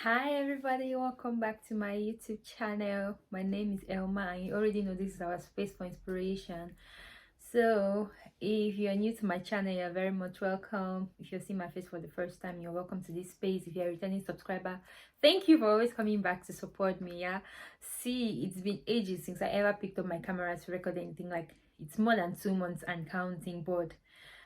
Hi everybody, welcome back to my YouTube channel. My name is Elma and you already know this is our space for inspiration. So if you're new to my channel, you're very much welcome. If you're seeing my face for the first time, you're welcome to this space. If you're a returning subscriber, thank you for always coming back to support me. Yeah, see, it's been ages since I ever picked up my camera to record anything. Like, it's more than 2 months and counting, but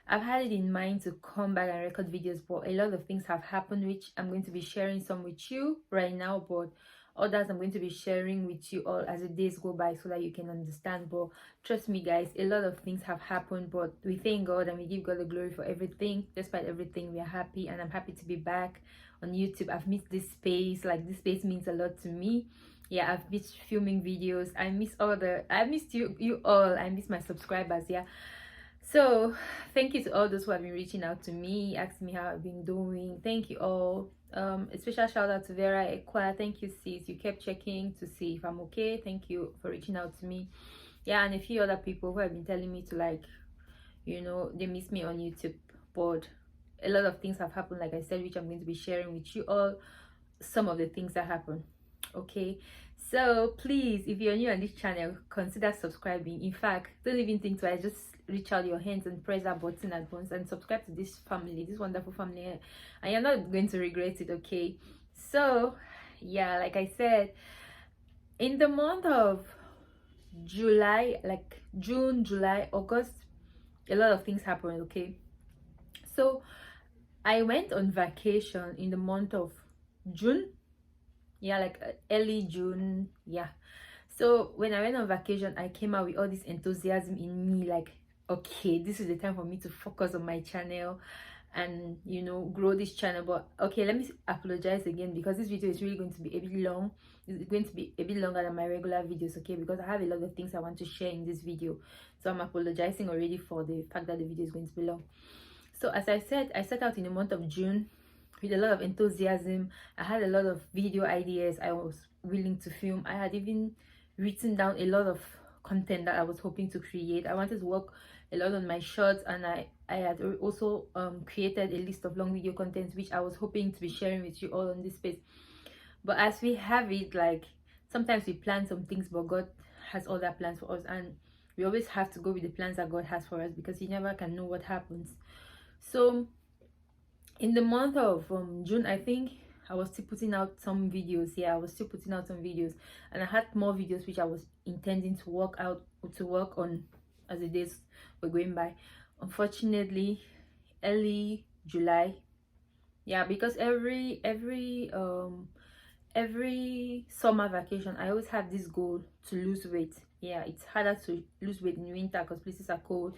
I've had it in mind to come back and record videos, but a lot of things have happened, which I'm going to be sharing some with you right now, but others I'm going to be sharing with you all as the days go by so that you can understand. But trust me, guys, a lot of things have happened, but we thank God and we give God the glory for everything. Despite everything, we are happy, and I'm happy to be back on YouTube. I've missed this space. Like, this space means a lot to me. Yeah, I've missed filming videos. I missed you all. I miss my subscribers. Yeah, so thank you to all those who have been reaching out to me, asking me how I've been doing. Thank you all. A special shout out to Vera Equa. Thank you, sis. You kept checking to see if I'm okay. Thank you for reaching out to me. Yeah, and a few other people who have been telling me to, like, they miss me on YouTube. But a lot of things have happened, like I said, which I'm going to be sharing with you all. Some of the things that happened. Okay, so please, if you're new on this channel, consider subscribing. In fact, don't even think twice, just reach out your hands and press that button at once and subscribe to this family, this wonderful family, and you're not going to regret it. Okay, so yeah, like I said, in the month of July, like June, July, August, a lot of things happened. Okay, so I went on vacation in the month of June. Yeah, like early June. Yeah, so when I went on vacation, I came out with all this enthusiasm in me, like, okay, this is the time for me to focus on my channel and grow this channel. But okay, let me apologize again, because this video is really going to be a bit long. It's going to be a bit longer than my regular videos, okay, because I have a lot of things I want to share in this video. So I'm apologizing already for the fact that the video is going to be long. So as I said, I set out in the month of June with a lot of enthusiasm. I had a lot of video ideas I was willing to film. I had even written down a lot of content that I was hoping to create. I wanted to work a lot on my shorts, and I had also created a list of long video contents which I was hoping to be sharing with you all on this space. But as we have it, like, sometimes we plan some things, but God has other plans for us, and we always have to go with the plans that God has for us, because you never can know what happens. So in the month of June, I think I was still putting out some videos. Yeah, I was still putting out some videos, and I had more videos which I was intending to work on as the days were going by. Unfortunately, early July, yeah, because every summer vacation I always have this goal to lose weight. Yeah, it's harder to lose weight in winter because places are cold,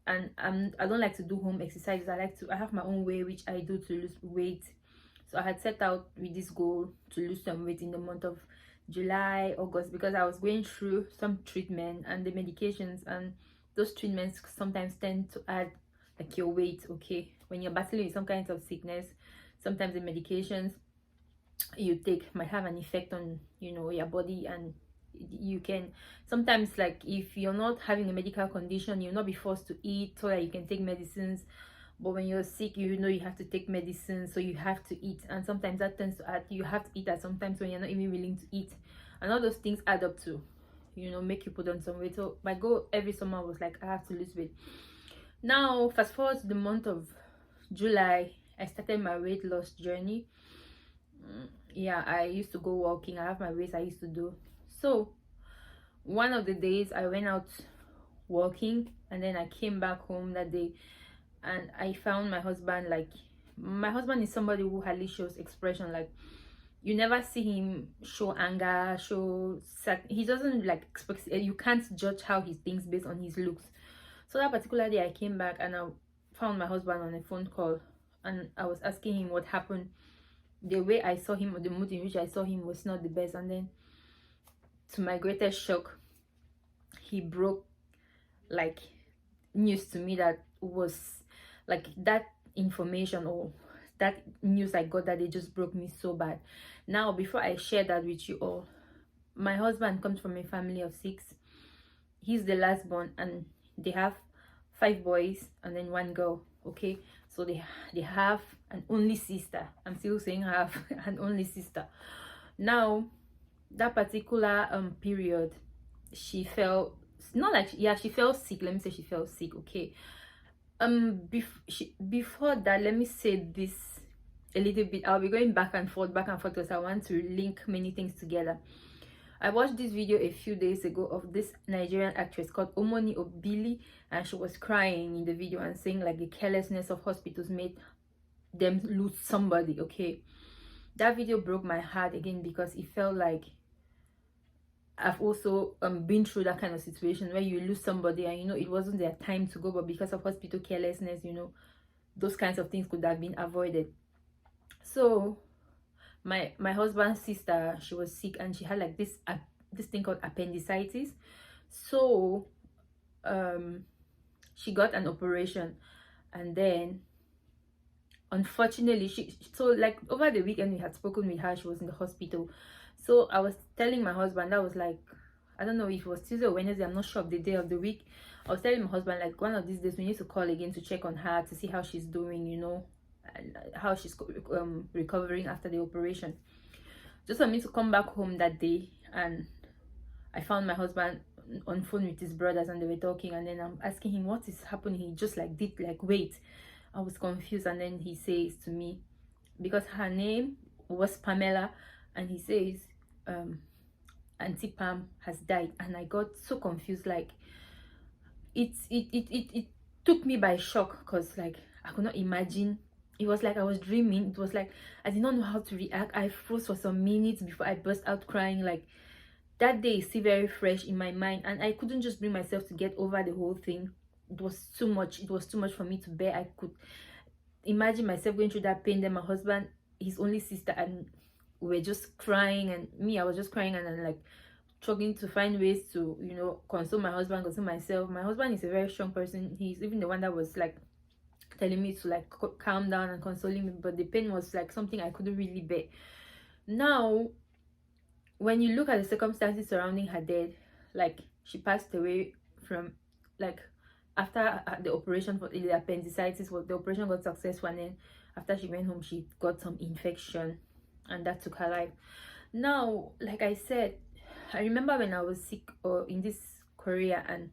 and I don't like to do home exercises. I have my own way which I do to lose weight. So I had set out with this goal to lose some weight in the month of July, August, because I was going through some treatment and the medications, and those treatments sometimes tend to add like your weight. Okay, when you're battling with some kinds of sickness, sometimes the medications you take might have an effect on your body, and you can sometimes, like, if you're not having a medical condition, you'll not be forced to eat so that you can take medicines. But when you're sick, you have to take medicine, so you have to eat, and sometimes that tends to add, you have to eat at sometimes when you're not even willing to eat, and all those things add up to make you put on some weight. So my goal every summer was like, I have to lose weight. Now fast forward to the month of July, I started my weight loss journey. Yeah, I used to go walking. I have my race I used to do. So one of the days I went out walking, and then I came back home that day, and I found my husband. Like, my husband is somebody who hardly shows expression. Like, you never see him show anger, he doesn't like express. You can't judge how he thinks based on his looks. So that particular day I came back and I found my husband on a phone call, and I was asking him what happened. The way I saw him, or the mood in which I saw him, was not the best. And then, to my greatest shock, he broke like news to me that was like, that information or that news I got that day just broke me so bad. Now, before I share that with you all, my husband comes from a family of 6. He's the last born, and they have 5 boys and then 1 girl. Okay, so they have an only sister. I'm still saying I have an only sister. Now, that particular period, she felt, not like, yeah, she felt sick. Let me say she felt sick. Okay. Before that, let me say this a little bit. I'll be going back and forth because I want to link many things together. I watched this video a few days ago of this Nigerian actress called Omoni Obili, and she was crying in the video and saying like the carelessness of hospitals made them lose somebody. Okay, that video broke my heart again because it felt like I've also been through that kind of situation where you lose somebody and you know it wasn't their time to go, but because of hospital carelessness, you know, those kinds of things could have been avoided. So my husband's sister, she was sick and she had like this thing called appendicitis. So she got an operation, and then unfortunately so like over the weekend we had spoken with her. She was in the hospital. So I was telling my husband, that was like, I don't know if it was Tuesday or Wednesday, I'm not sure of the day of the week. I was telling my husband like, one of these days we need to call again to check on her, to see how she's doing, you know, and how she's recovering after the operation. Just for me to come back home that day, and I found my husband on phone with his brothers and they were talking, and then I'm asking him what is happening. He just like did like wait. I was confused, and then he says to me, because her name was Pamela, and he says Auntie Pam has died. And I got so confused. Like it took me by shock, because like I could not imagine. It was like I was dreaming. It was like I did not know how to react. I froze for some minutes before I burst out crying. Like that day is still very fresh in my mind, and I couldn't just bring myself to get over the whole thing. It was too much. It was too much for me to bear. I could imagine myself going through that pain. Then my husband, his only sister, and we were just crying, and me, I was just crying, and then like struggling to find ways to, you know, console my husband, console myself. My husband is a very strong person. He's even the one that was like telling me to like calm down and consoling me, but the pain was like something I couldn't really bear. Now when you look at the circumstances surrounding her death, like she passed away from like after the operation for the appendicitis. Was the operation got successful, and then after she went home she got some infection and that took her life. Now, like I said, I remember when I was sick or in this Korea, and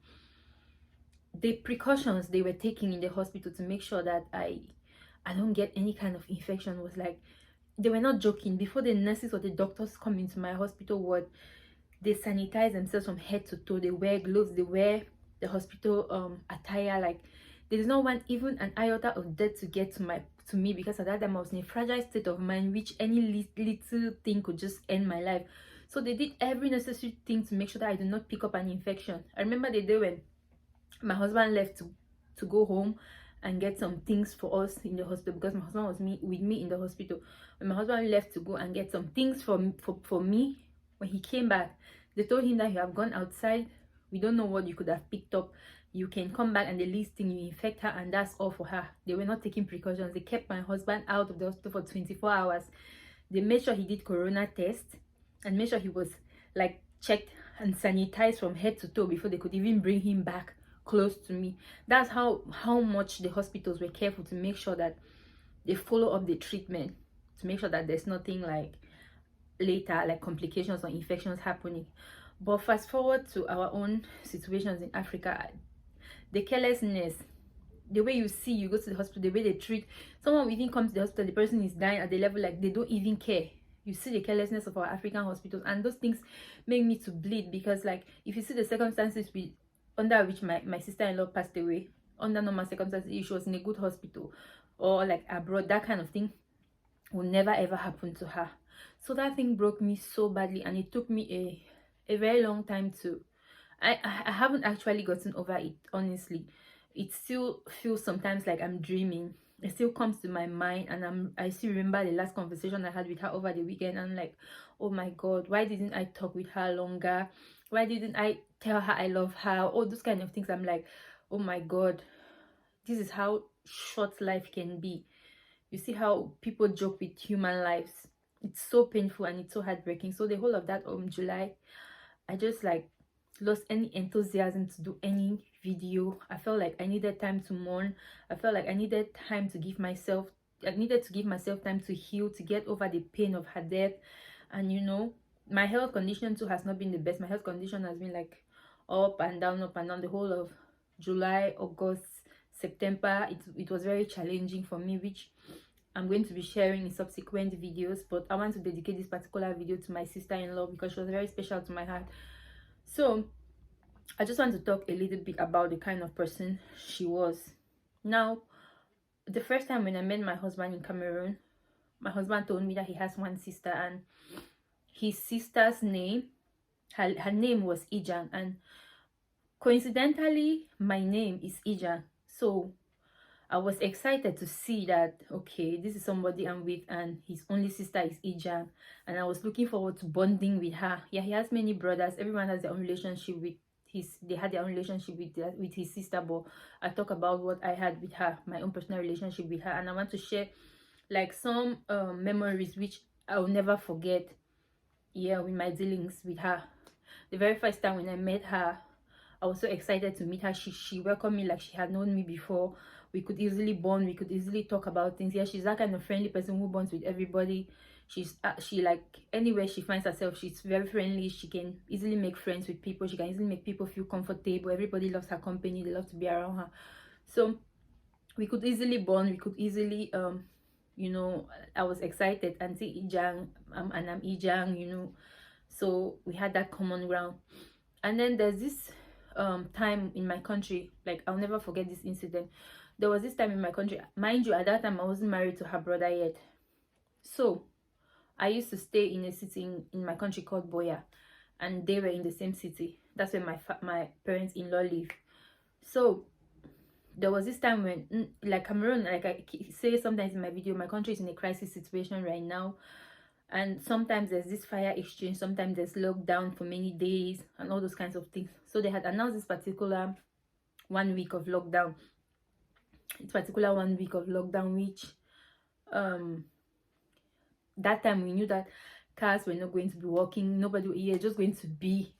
the precautions they were taking in the hospital to make sure that I don't get any kind of infection was like, they were not joking. Before the nurses or the doctors come into my hospital ward, they sanitize themselves from head to toe. They wear gloves, they wear the hospital attire. Like there is not one, even an iota of death to get to me, because at that time I was in a fragile state of mind, which any little thing could just end my life. So they did every necessary thing to make sure that I did not pick up an infection. I remember the day when my husband left to go home and get some things for us in the hospital, because my husband was with me in the hospital. When my husband left to go and get some things for me, when he came back, they told him that you have gone outside, we don't know what you could have picked up, you can come back, and the least thing, you infect her, and that's all for her. They were not taking precautions. They kept my husband out of the hospital for 24 hours. They made sure he did corona test and made sure he was like checked and sanitized from head to toe before they could even bring him back close to me. That's how much the hospitals were careful to make sure that they follow up the treatment, to make sure that there's nothing like later like complications or infections happening. But fast forward to our own situations in Africa, the carelessness, the way you see, you go to the hospital, the way they treat someone, even come to the hospital, the person is dying at the level like they don't even care. You see the carelessness of our African hospitals, and those things make me to bleed, because like if you see the circumstances under which my sister-in-law passed away, under normal circumstances, if she was in a good hospital or like abroad, that kind of thing will never ever happen to her. So that thing broke me so badly, and it took me a very long time to I haven't actually gotten over it, honestly. It still feels sometimes like I'm dreaming. It still comes to my mind, and I still remember the last conversation I had with her over the weekend. I'm like, oh my god, why didn't I talk with her longer? Why didn't I tell her I love her? All those kind of things. I'm like, oh my god, this is how short life can be. You see how people joke with human lives. It's so painful and it's so heartbreaking. So the whole of that July, I just like lost any enthusiasm to do any video. I felt like I needed time to mourn. I felt like I needed time to give myself needed to give myself time to heal, to get over the pain of her death. And you know, my health condition too has not been the best. My health condition has been like up and down the whole of July, August, September. It was very challenging for me, which I'm going to be sharing in subsequent videos. But I want to dedicate this particular video to my sister-in-law because she was very special to my heart. So I just want to talk a little bit about the kind of person she was. Now, the first time when I met my husband in Cameroon, my husband told me that he has one sister, and his sister's name, her name was Ijang, and coincidentally my name is Ijang. So I was excited to see that, okay, this is somebody I'm with and his only sister is Ijang, and I was looking forward to bonding with her. Yeah, he has many brothers, everyone has their own relationship with they had their own relationship with his sister, but I talk about what I had with her, my own personal relationship with her, and I want to share like some memories which I'll never forget, yeah, with my dealings with her. The very first time when I met her, I was so excited to meet her. She welcomed me like she had known me before. We could easily bond, we could easily talk about things. Yeah, she's that kind of friendly person who bonds with everybody. She like, anywhere she finds herself, she's very friendly. She can easily make friends with people. She can easily make people feel comfortable. Everybody loves her company, they love to be around her. So we could easily bond, we could easily you know, I was excited, Auntie Ijang, and I'm Ijang, you know. So we had that common ground. And then there's this time in my country, like I'll never forget this incident. There was this time in my country, mind you, at that time I wasn't married to her brother yet. So I used to stay in a city in my country called Boya, and they were in the same city. That's where my parents-in-law live. So there was this time when, like Cameroon, like I say sometimes in my video, my country is in a crisis situation right now, and sometimes there's this fire exchange, sometimes there's lockdown for many days and all those kinds of things. So they had announced this particular 1 week of lockdown, which that time we knew that cars were not going to be working, nobody here, just going to be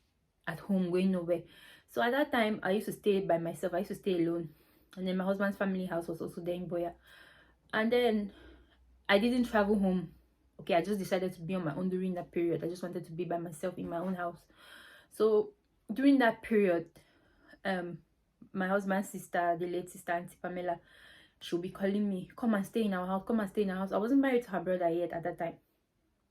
at home, going nowhere. So at that time I used to stay by myself, I used to stay alone, and then my husband's family house was also there in Boya. And then I didn't travel home. Okay, I just decided to be on my own during that period. I just wanted to be by myself in my own house. So during that period, my husband's sister, the late sister, Auntie Pamela, she'll be calling me, come and stay in our house, come and stay in our house. I wasn't married to her brother yet at that time.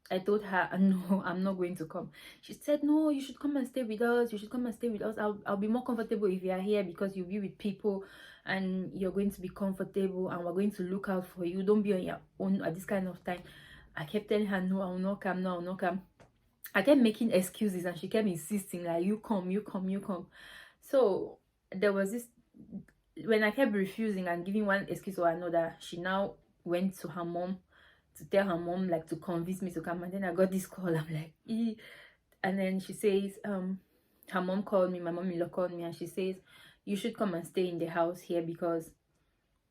I told her, no, I'm not going to come. She said, no, you should come and stay with us. You should come and stay with us. I'll be more comfortable if you are here, because you'll be with people and you're going to be comfortable and we're going to look out for you. Don't be on your own at this kind of time. I kept telling her, no, I will not come, no, I will not come. I kept making excuses and she kept insisting, like, you come, you come, you come. So there was this, when I kept refusing and giving one excuse or another, she now went to her mom to tell her mom, like, to convince me to come. And then I got this call. I'm like, ee. And then she says, her mom called me, my mom-in-law called me, and she says, you should come and stay in the house here because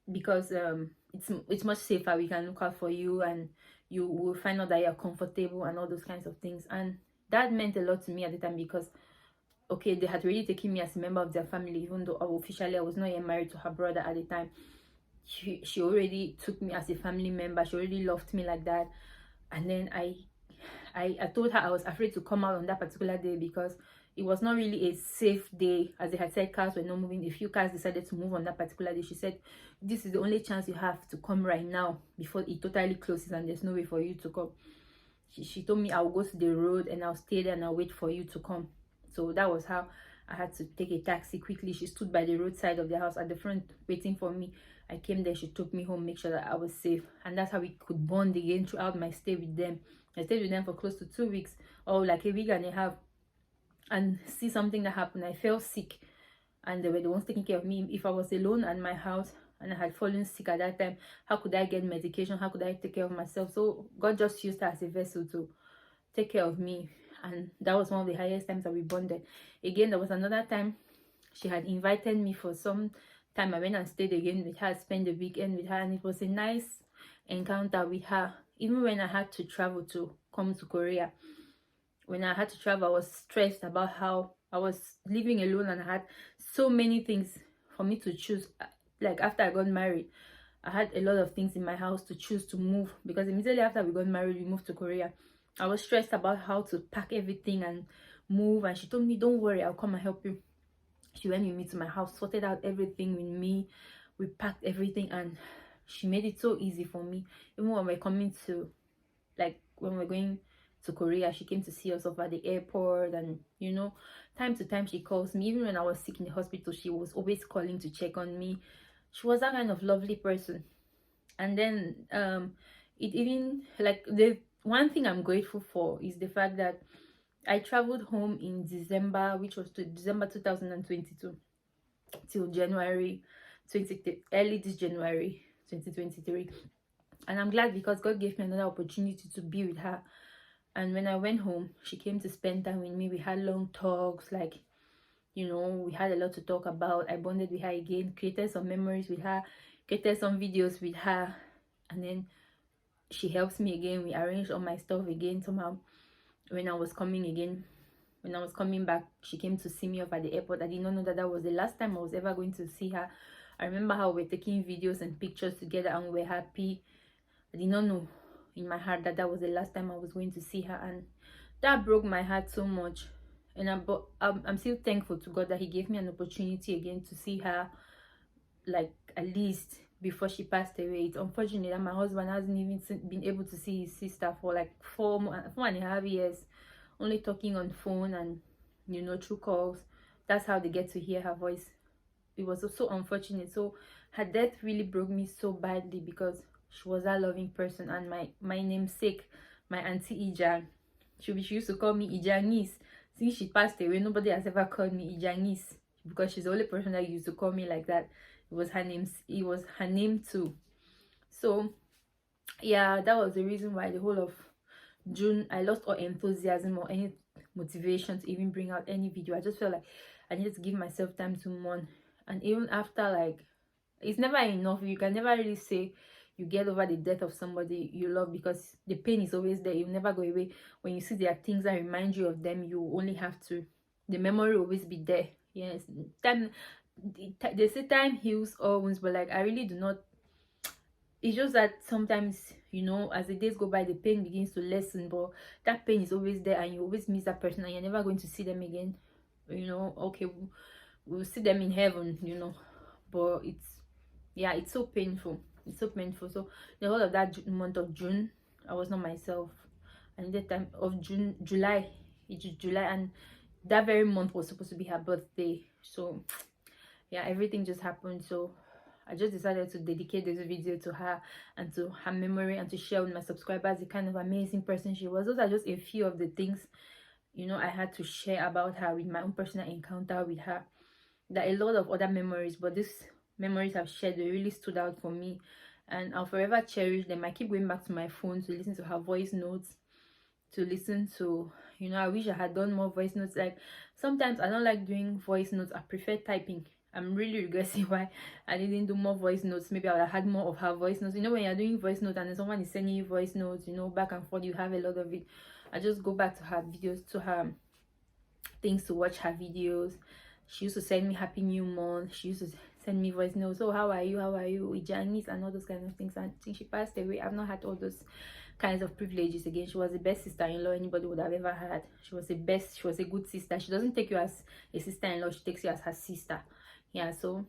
it's much safer. We can look out for you and you will find out that you're comfortable and all those kinds of things. And that meant a lot to me at the time, because okay, they had already taken me as a member of their family, even though officially I was not yet married to her brother at the time. She already took me as a family member. She already loved me like that. And then I told her I was afraid to come out on that particular day because it was not really a safe day. As they had said, cars were not moving. A few cars decided to move on that particular day. She said, this is the only chance you have to come right now before it totally closes and there's no way for you to come. She told me I'll go to the road and I'll stay there and I'll wait for you to come. So that was how I had to take a taxi quickly. She stood by the roadside of the house at the front waiting for me. I came there, she took me home, make sure that I was safe. And that's how we could bond again throughout my stay with them. I stayed with them for close to 2 weeks, or like a week and a half. And see something that happened. I fell sick and they were the ones taking care of me. If I was alone at my house and I had fallen sick at that time, how could I get medication? How could I take care of myself? So God just used her as a vessel to take care of me. And that was one of the highest times that we bonded. Again, there was another time she had invited me for some time. I went and stayed again with her, spent the weekend with her, and it was a nice encounter with her. Even when I had to travel to come to Korea, when I had to travel, I was stressed about how I was living alone and I had so many things for me to choose. Like after I got married, I had a lot of things in my house to choose to move, because immediately after we got married, we moved to Korea. I was stressed about how to pack everything and move, and she told me, don't worry, I'll come and help you. She went with me to my house, sorted out everything with me. We packed everything, and she made it so easy for me. Even when we're coming to, like, when we're going to Korea, she came to see us off at the airport, and you know, time to time she calls me. Even when I was sick in the hospital, she was always calling to check on me. She was that kind of lovely person. And then it even, like, the one thing I'm grateful for is the fact that I traveled home in December, which was to December 2022 till January 20, early this January 2023. And I'm glad, because God gave me another opportunity to be with her. And when I went home, she came to spend time with me. We had long talks, like, you know, we had a lot to talk about. I bonded with her again, created some memories with her, created some videos with her. And then she helps me again. We arranged all my stuff again somehow. When I was coming back, she came to see me off at the airport. I did not know that that was the last time I was ever going to see her. I remember how we were taking videos and pictures together, and we were happy. I did not know in my heart that that was the last time I was going to see her, and that broke my heart so much. And I'm still thankful to God that He gave me an opportunity again to see her, like, at least before she passed away. It's unfortunate that my husband hasn't even been able to see his sister for like 4.5 years, only talking on phone and, you know, through calls. That's how they get to hear her voice. It was so unfortunate. So her death really broke me so badly, because she was that loving person. And my namesake, my auntie Ija, she used to call me Ijangis. Since she passed away, nobody has ever called me Ijangis, because she's the only person that used to call me like that. It was her name too. So yeah, that was the reason why the whole of June I lost all enthusiasm or any motivation to even bring out any video. I just felt like I needed to give myself time to mourn. And even after, like, it's never enough. You can never really say you get over the death of somebody you love, because the pain is always there. It will never go away. When you see there are things that remind you of them, you only have to, the memory will always be there. Yes, time, they say time heals all wounds, but like, I really do not. It's just that sometimes, you know, as the days go by, the pain begins to lessen, but that pain is always there, and you always miss that person, and you're never going to see them again. You know, okay, we'll see them in heaven, you know, but yeah, it's so painful. It's so painful. So the whole of that month of June, I was not myself. And the time of July, it's July, and that very month was supposed to be her birthday. So yeah, everything just happened. So I just decided to dedicate this video to her and to her memory, and to share with my subscribers the kind of amazing person she was. Those are just a few of the things, you know, I had to share about her with my own personal encounter with her. There are a lot of other memories, but these memories I've shared, they really stood out for me, and I'll forever cherish them. I keep going back to my phone to listen to her voice notes, to listen to, you know, I wish I had done more voice notes. Like, sometimes I don't like doing voice notes, I prefer typing. I'm really regretting why I didn't do more voice notes. Maybe I would have had more of her voice notes. You know, when you're doing voice notes and then someone is sending you voice notes, you know, back and forth, you have a lot of it. I just go back to her videos, to her things to watch, her videos. She used to send me happy new month. She used to send me voice notes. So how are you with Janice and all those kind of things. And since she passed away, I've not had all those kinds of privileges again. She was the best sister-in-law anybody would have ever had. She was the best. She was a good sister. She doesn't take you as a sister-in-law, she takes you as her sister. Yeah, so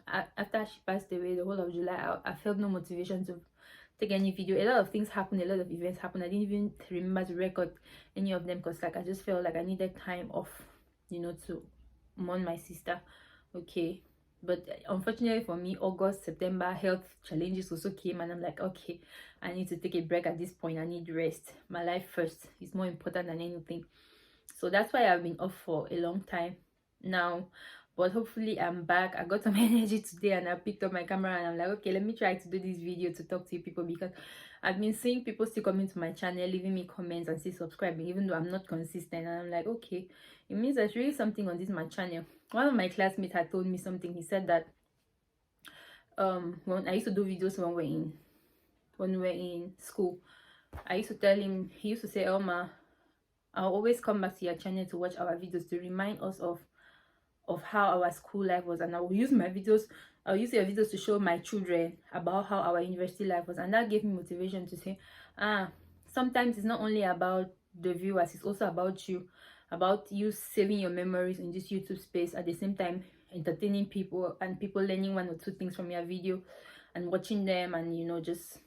after she passed away, the whole of July, I felt no motivation to take any video. A lot of things happened, a lot of events happened. I didn't even remember to record any of them, because like, I just felt like I needed time off, you know, to mourn my sister. Okay, but unfortunately for me, August, September, health challenges also came, and I'm like, okay, I need to take a break at this point. I need rest. My life first is more important than anything. So that's why I've been off for a long time now, but hopefully I'm back. I got some energy today, and I picked up my camera, and I'm like, okay, let me try to do this video to talk to you people, because I've been seeing people still coming to my channel, leaving me comments and still subscribing, even though I'm not consistent. And I'm like, okay, it means there's really something on this my channel. One of my classmates had told me something. He said that when I used to do videos when we were in school, I used to tell him, he used to say, Elma, I'll always come back to your channel to watch our videos, to remind us of of how our school life was, and I'll use your videos to show my children about how our university life was. And that gave me motivation to say, sometimes it's not only about the viewers, it's also about you saving your memories in this YouTube space, at the same time entertaining people and people learning one or two things from your video and watching them, and just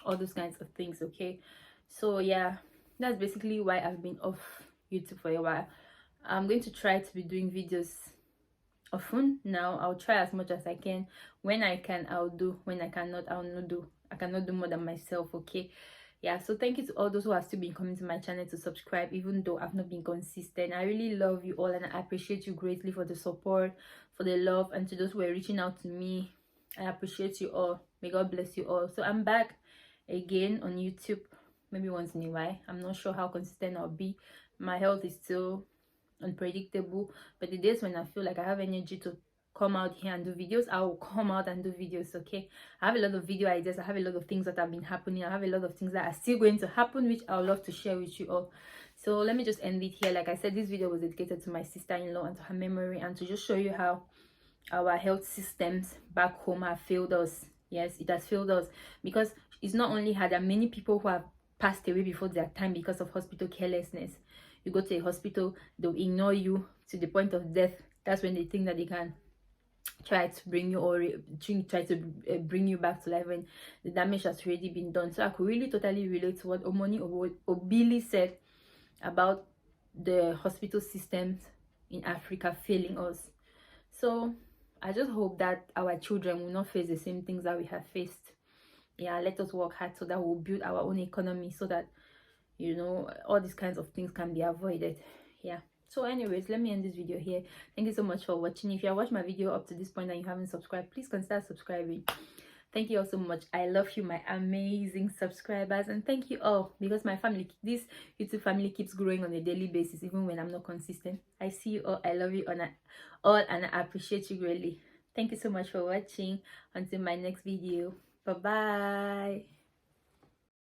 all those kinds of things. Okay, so yeah, that's basically why I've been off YouTube for a while. I'm going to try to be doing videos often now. I'll try as much as I can. When I can, I'll do. When I cannot, I'll not do. I cannot do more than myself. Okay, yeah. So thank you to all those who have still been coming to my channel to subscribe, even though I've not been consistent. I really love you all, and I appreciate you greatly for the support, for the love, and to those who are reaching out to me. I appreciate you all. May God bless you all. So I'm back again on YouTube, maybe once in a while. I'm not sure how consistent I'll be. My health is still unpredictable, but the days when I feel like I have energy to come out here and do videos, I will come out and do videos. Okay, I have a lot of video ideas, I have a lot of things that have been happening, I have a lot of things that are still going to happen, which I would love to share with you all. So let me just end it here. Like I said, this video was dedicated to my sister-in-law and to her memory, and to just show you how our health systems back home have failed us. Yes, it has failed us, because it's not only her, there are many people who have passed away before their time because of hospital carelessness. You go to a hospital, they'll ignore you to the point of death. That's when they think that they can try to bring you, or try to bring you back to life, when the damage has already been done. So I could really totally relate to what Omoni Obili said about the hospital systems in Africa failing us. So I just hope that our children will not face the same things that we have faced. Yeah, let us work hard so that we'll build our own economy, so that all these kinds of things can be avoided. Yeah, so anyways, let me end this video here. Thank you so much for watching. If you have watched my video up to this point and you haven't subscribed, please consider subscribing. Thank you all so much. I love you, my amazing subscribers, and thank you all, because my family, this YouTube family, keeps growing on a daily basis, even when I'm not consistent. I see you all. I love you all, and I appreciate you greatly. Thank you so much for watching. Until my next video, bye bye.